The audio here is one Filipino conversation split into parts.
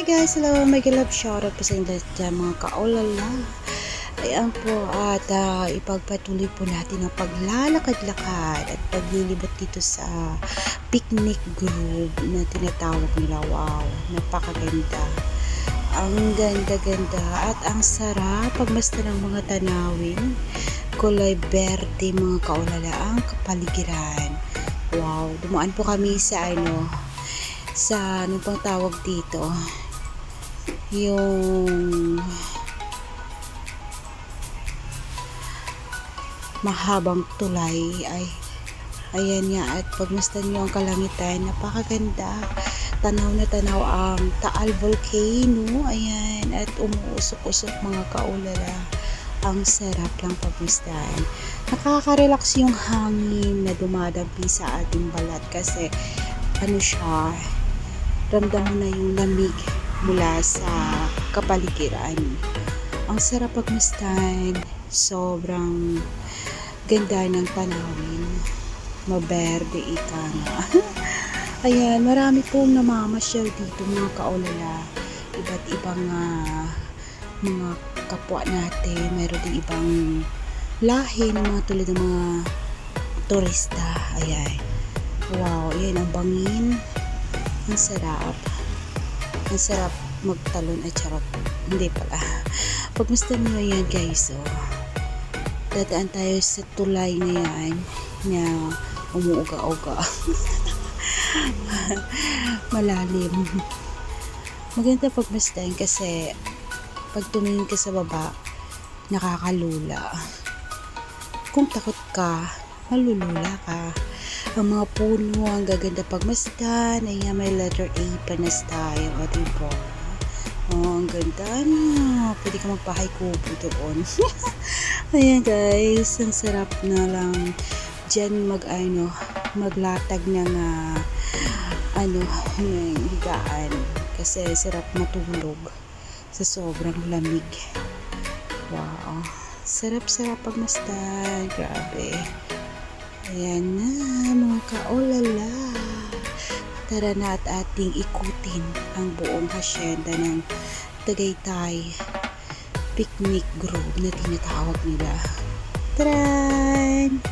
Hi guys, hello, mega love shoutout po sa inyo dyan mga kaulala. Ayan po at ipagpatuloy po natin ang paglalakad-lakad at paglilibot dito sa picnic group na tinatawag nila. Wow, napakaganda. Ang ganda-ganda at ang sarap pagmasta ng mga tanawin. Kulay berde mga kaulala ang kapaligiran. Wow, dumaan po kami sa ano pang tawag dito, yung mahabang tulay. Ayan nga, at pagmasdan nyo ang kalangitan, napakaganda. Tanaw na tanaw ang Taal Volcano. Ayan, at umuusok-usok mga kaulala. Ang sarap lang pagmasdan. Nakaka-relax yung hangin na dumadampi sa ating balat kasi siya, ramdam mo na yung lamig mula sa kapaligiran. Ang sarap pagmasdan, sobrang ganda ng tanawin, maberde ika nga. Ayan, marami pong namamasyal dito mga kaulala, iba't ibang mga kapwa natin. Meron din ibang lahi ng mga tulad ng mga turista. Ayan, wow, ayan ang bangin. Ang sarap. Ang sarap magtalon at charot. Hindi pala. Pagmasdan nyo yan guys, dadaan tayo sa tulay na yan na umuuga-uga. Malalim. Maganda pagmasdan kasi pag tumingin ka sa baba, nakakalula. Kung takot ka, malulula ka. Ang mga puno, ang gaganda pagmasdan. Ayan, may letter A pa na style. O, diba? Ang ganda na. Pwede ka magpahay kubo doon. Ayan guys, ang sarap na lang dyan maglatag ng higaan. Kasi sarap matulog sa sobrang lamig. Wow. Sarap-sarap pagmasdan. Grabe. Ayan na mga kaulala, tara na at ating ikutin ang buong hasyenda ng Tagaytay Picnic Group na tinatawag nila. Taran!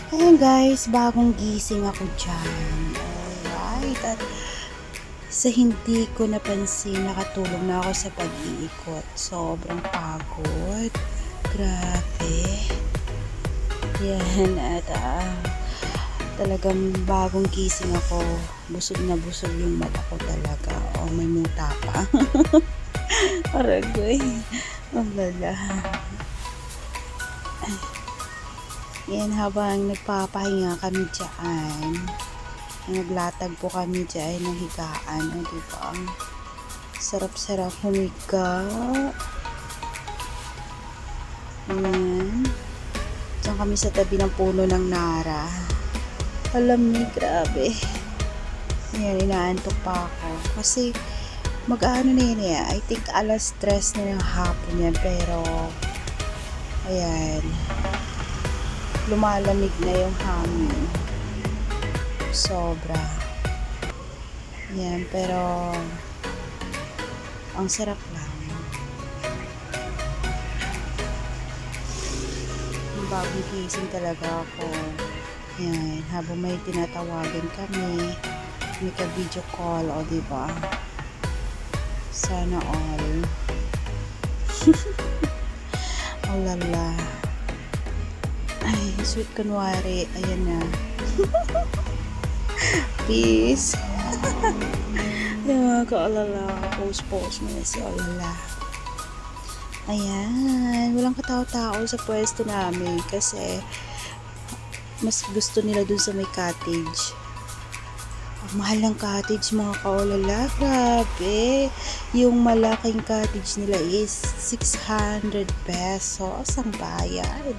Ayan guys, bagong gising ako dyan. Alright, at sa hindi ko napansin, nakatulong na ako sa pag-iikot. Sobrang pagod. Grabe. Yan, at talagang bagong gising ako. Busog na busog yung mata ko talaga. May muta pa. Aragoy. Ang lala. Yan, habang nagpapahinga kami dyan, naglatag po kami dyan ng higaan. Diba? Sarap-sarap humiga. Yan. Diyan kami sa tabi ng puno ng nara. Alam ni, grabe. Ayan, inaantok pa ako. Kasi, mag-ano na yun eh. I think alas 3 na ng hapon yan. Pero, ayan. Lumalamig na yung hangin. Sobra. Ayan, pero, ang sarap lang. Bagong gising talaga ako. Ayan, habang may tinatawagan kami, may ka-video call, o diba? Sana all. Oh lala. Ay, sweet kunwari. Ayan na. Peace. Ayan, kaalala. Post mo na si Olala. Ayan. Walang katao-tao sa pwesto namin kasi mas gusto nila dun sa may cottage. Ang mahal ng cottage, mga kaolala. Grabe. Yung malaking cottage nila is 600 pesos ang bayad.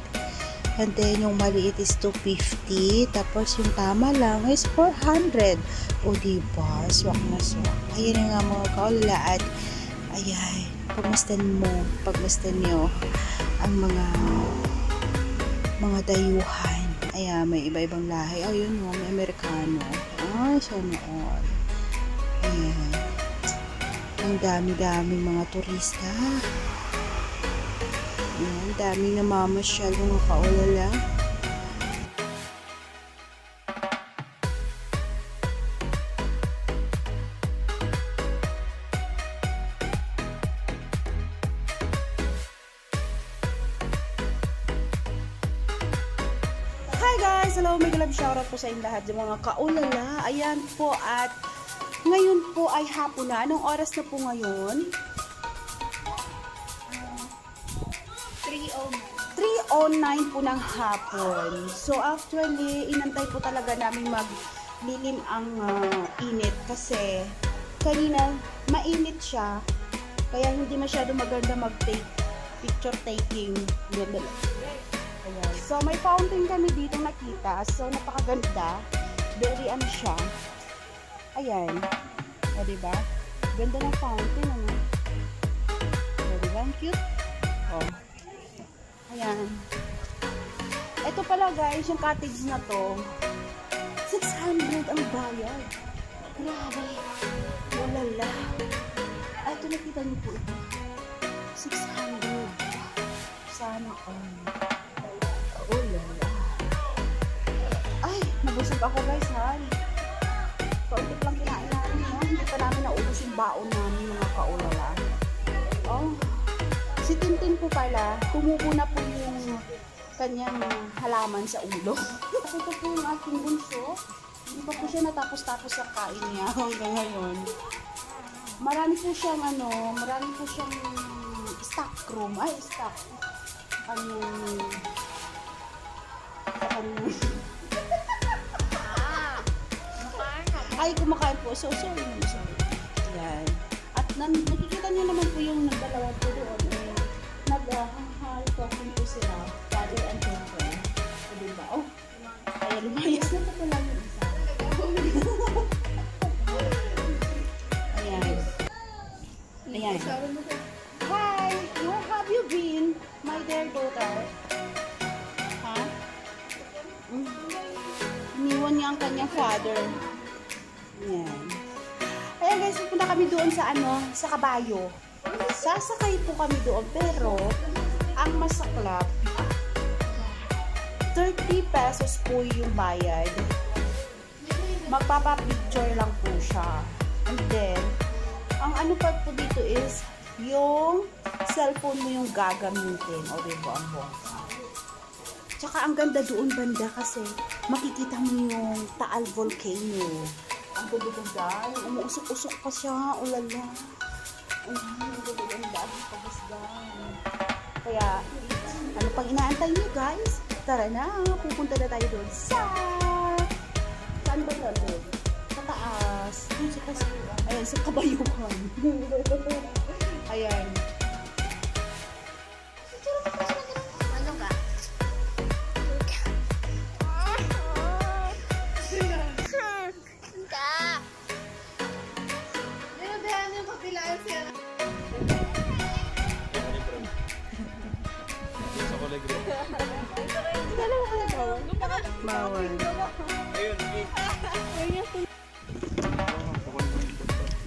And then, yung maliit is 250. Tapos, yung tama lang is 400. O, diba? Swak na swak. Ayan na nga mga kaolala. At, ayan, pagmastan nyo ang mga dayuhan. Ayan, may iba-ibang lahi. Ayun, may Amerikano. Sana all. Ayan. Ang dami-daming mga turista. Ayan, daming namamasyal mga kaolala. Hi guys! Hello! Mega love shoutout po sa inyong lahat ng mga kaulala. Ayan po at ngayon po ay hapon na. Anong oras na po ngayon? 3:09 po ng hapon. So actually, inantay po talaga namin maglilim ang init kasi kanina mainit siya kaya hindi masyado maganda mag-take picture taking. Ayan. So, may fountain kami dito nakita. So, napakaganda. Very ano siya. Ayan. O, diba? Ganda ng fountain, ano? O, diba? Ang cute. O. Ayan. Ito pala, guys, yung cottage na to. 600 ang bayad. Grabe. Walala. Ay, ito nakita niyo po ito. 600. Sana all. Ay, nabusog ako guys, ha? Kaunti lang kinain namin, ha? Hindi pa namin naubos yung baon namin, mga kaulala. Oh, si Tintin po pala, tumubo na po yung kanyang halaman sa ulo. Ito po yung aking bunso. Hindi pa po siya natapos-tapos sa kain niya hanggang ngayon. Marami po siyang stock room. Ay, stock. Ay, kumakain po. So, sorry. Yan. At nakikita niyo naman po yung nagdalawa po doon. Nag-hahal talking po sila. Father and daughter. So, diba? Oh, kaya lumayas na po lang yung isa. Ayan. Ayan. Hi! Where have you been, my dear daughter? Ha? Iniwan niya ang kanyang father. Ayan. Ayan guys, pupunta kami doon sa sa kabayo. Sasakay po kami doon, pero ang masaklap, 30 pesos po yung bayad. Magpapapicture lang po siya. And then, ang ano pa po dito is, yung cellphone mo yung gagamitin. O diba, ang bongga. Tsaka ang ganda doon banda kasi makikita mo yung Taal Volcano. Ang ganda-ganda. Umuusok-usok pa siya. Ulala. Ang ganda-ganda. Kaya, ano pang inaantay niyo guys? Tara na. Pupunta na tayo doon sa... Saan ba doon? Sa taas. Ayan, sa kabayukan. Ayan. Ano ka? Bawal.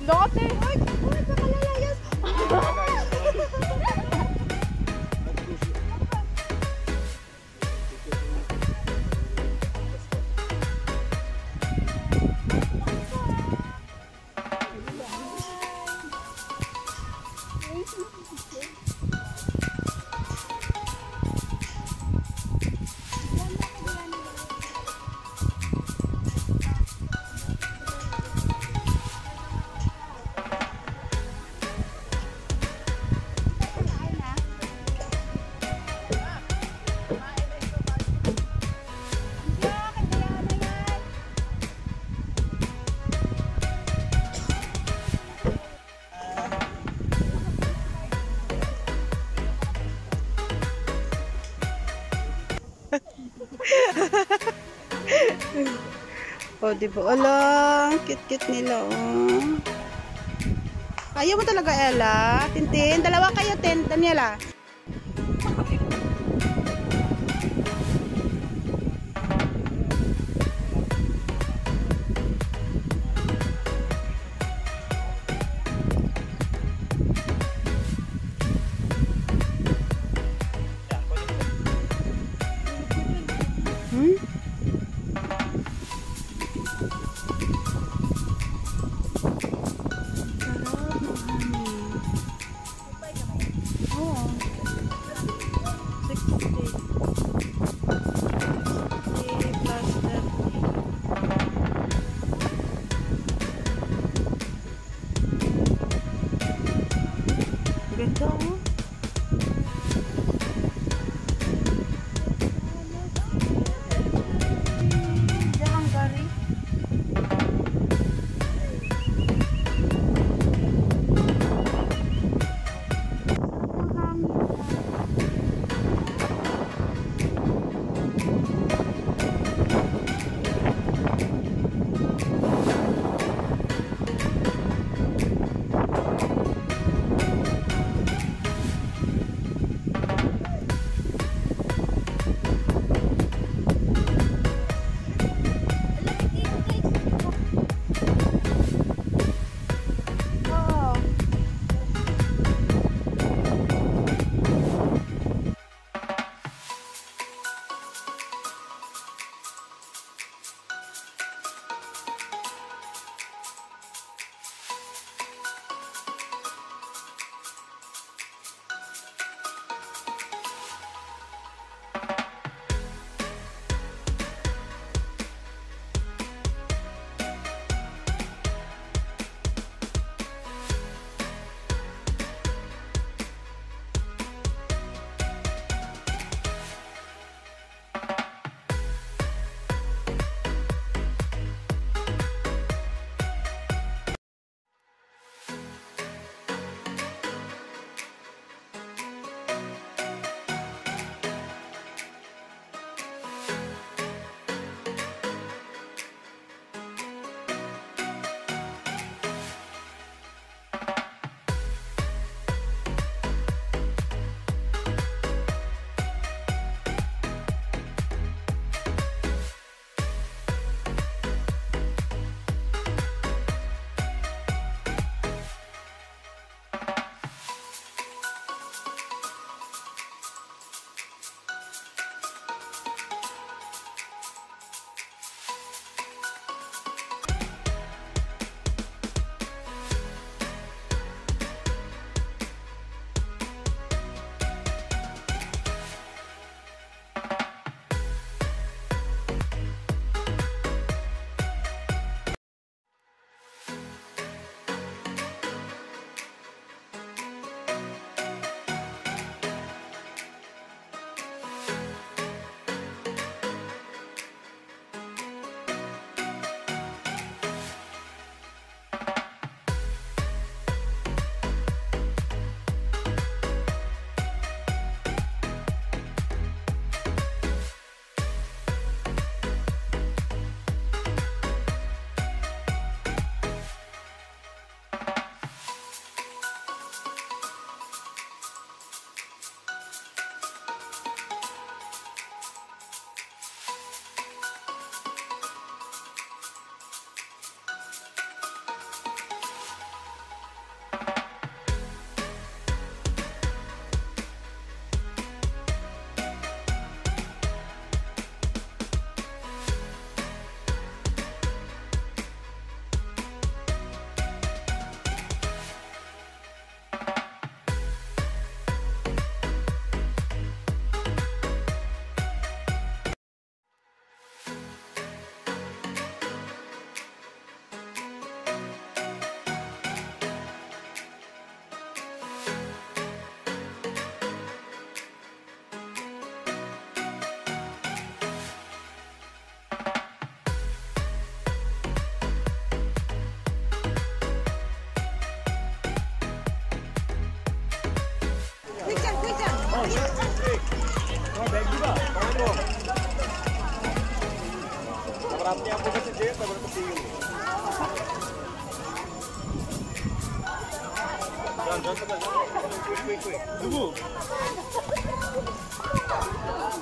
Lote! Ay! Uy! Nakalalayas! O, diba? Ala, cute-cute nila, oh. Ayaw mo talaga, Ella? Tintin, dalawa kayo, Daniela. Hmm? Sarap ng hangin. Oo.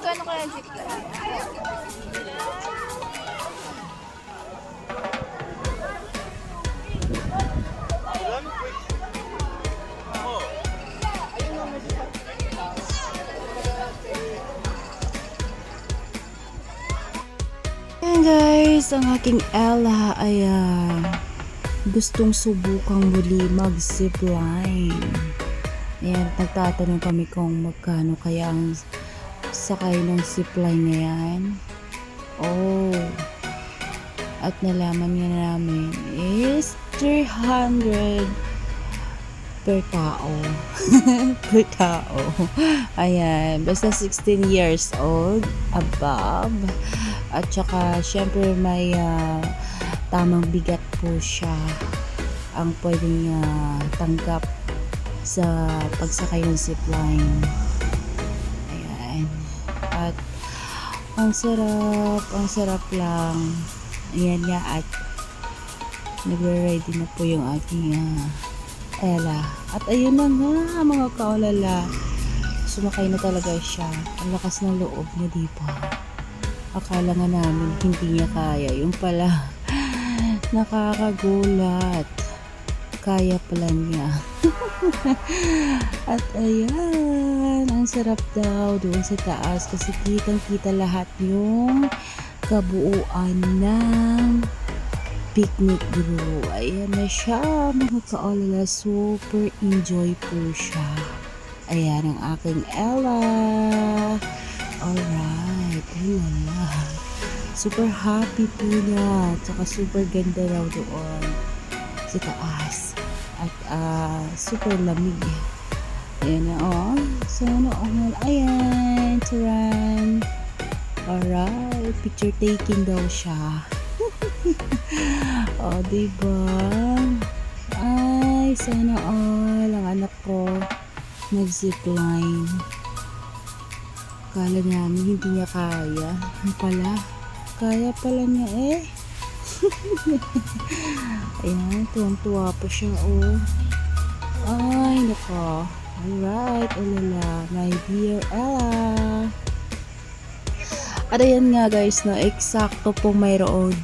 Gano'n kaya yung zipline? Ayan guys, ang aking Ella ay gustong subukang muli mag-zipline. Ayan, nagtatanong kami kung magkano kaya ang sakay ng zipline na yan. Oh, at nalaman nga namin is 300 per tao. Per tao. Ayan, basta 16 years old above. At saka, syempre may tamang bigat po siya ang pwedeng tanggap sa pagsakay ng zipline. Ayan. At ang sarap lang. Ayan nga, at nagre-ready na po yung aking Ella. At ayun na nga mga kaolala, sumakay na talaga siya. Ang lakas ng loob niya, diba? Akala nga namin hindi niya kaya. Yung pala, nakakagulat. Kaya pala niya. At ayan, ang sarap daw doon sa taas kasi kitang-kita lahat yung kabuuan ng picnic brew. Ayan na siya mga kaolala. Super enjoy po siya. Ayan ang aking Ella. Alright, ulala. Super happy po niya. Tsaka super ganda raw doon sa taas. At super lamig. Ayan na, oh. Sana all. Ayan, Turan. Alright, picture taking daw siya. Oh, diba? Ay, sana all. Ang anak ko nag-zipline. Kala namin hindi niya kaya. Ang pala, kaya pala niya eh. Ayan, tuwang-tuwa pa siya, oh. Ay, nako. Alright, ulala, my dear Ella. At ayan nga guys, no, eksakto pong mayroon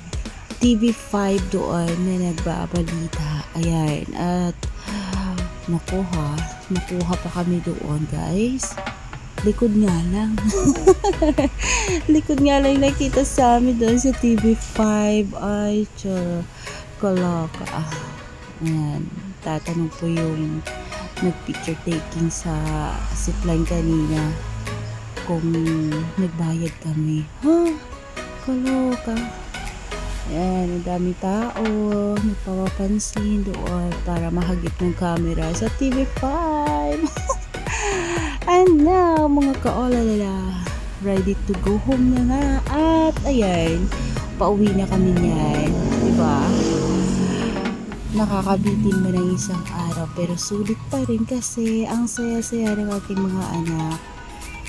TV5 doon na nagbabalita. Ayan, at nakuha pa kami doon guys. Likod nga lang. Likod nga lang nakita sa amin doon sa TV5. Ay, kaloka. Ayan, tatanong po yung nag-picture taking sa zipline kanina kung nagbayad kami. Ha? Kaloka. Ayan, ang dami tao. Nagpapapansin doon para mahagip ng camera sa TV5. And now, mga kaolala, ready to go home na nga. At ayan, pauwi na kami niyan. Diba? Nakakabitin mo ng isang araw, pero sulit pa rin kasi ang saya-saya ng aking mga anak.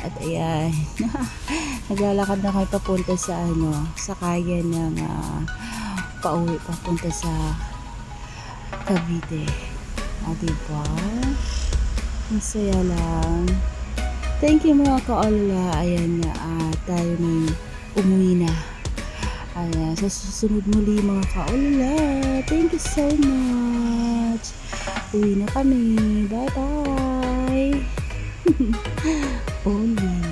At ayan, naglalakad na kayo papunta sa sa kaya ng pauwi papunta sa Cavite. Diba? Ang saya lang. Thank you mga kaolala. Ayan nga, tayo na umuwi na. Ayan, sa susunod muli mga kaolala. Thank you so much. Uwi na kami. Bye bye. Only.